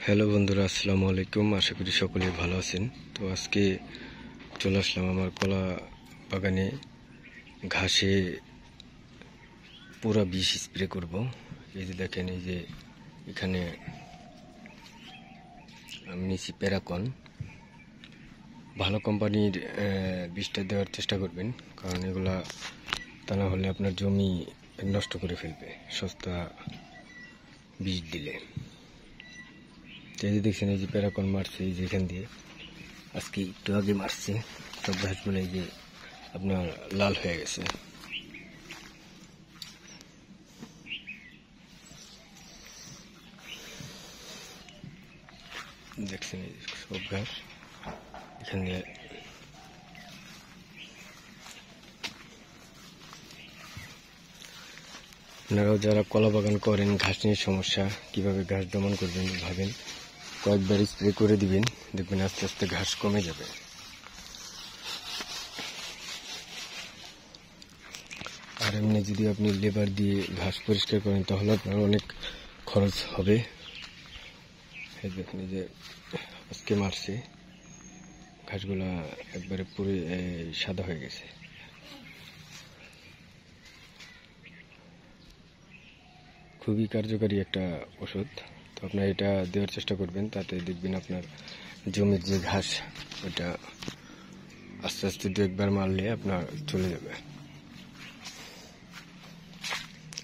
Hello বন্ধুরা, আসসালামু আলাইকুম। আশা করি সকলেই ভালো আছেন। তো আজকে চলে আসলাম আমার কলা বাগানে ঘাসে পুরা বিষ স্প্রে করব। এই যে দেখেন, এই যে এখানে আমি নিচ্ছি প্যারাকন। ভালো কোম্পানির বিষটা দেওয়ার চেষ্টা করবেন, কারণ এগুলা তা না হলে আপনার জমি নষ্ট করে ফেলবে সস্তা বিষ দিলে। এই যে দেখছেন, এই যে প্যারাকন মারছে, এই যে এখান দিয়ে আজকে একটু আগে মারছে। সব গাছগুলো এই যে আপনার লাল হয়ে গেছে। দেখছেন এই সব গাছ এখানে আপনারাও যারা কলা বাগান করেন, ঘাস নিয়ে সমস্যা, কিভাবে ঘাস দমন করবেন ভাবেন, কয়েকবার স্প্রে করে দিবেন, দেখবেন আস্তে আস্তে ঘাস কমে যাবে। আর এমনি যদি আপনি লেবার দিয়ে ঘাস পরিষ্কার করেন তাহলে আপনার অনেক খরচ হবে। দেখুন, এই যে আজকে মারছে, ঘাসগুলা একবারে পুরো সাদা হয়ে গেছে। খুবই কার্যকারী একটা ওষুধ। তো আপনার এটা দেওয়ার চেষ্টা করবেন, তাতে দেখবেন আপনার জমির যে ঘাস ওটা আস্তে আস্তে দু একবার মারলে আপনার চলে যাবে।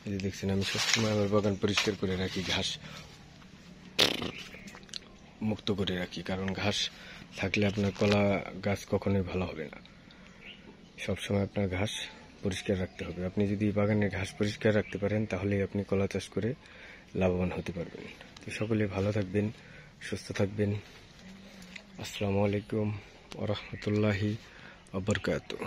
এই যে দেখছেন, আমি সবসময় আমার বাগান পরিষ্কার করে রাখি, ঘাস মুক্ত করে রাখি, কারণ ঘাস থাকলে আপনার কলা গাছ কখনোই ভালো হবে না। সবসময় আপনার ঘাস পরিষ্কার রাখতে হবে। আপনি যদি বাগানের ঘাস পরিষ্কার রাখতে পারেন তাহলে আপনি কলা চাষ করে লাভবান হতে পারবেন। তো সকলে ভালো থাকবেন, সুস্থ থাকবেন। আসসালামু আলাইকুম ওয়া রাহমাতুল্লাহি ওয়া বারাকাতুহু।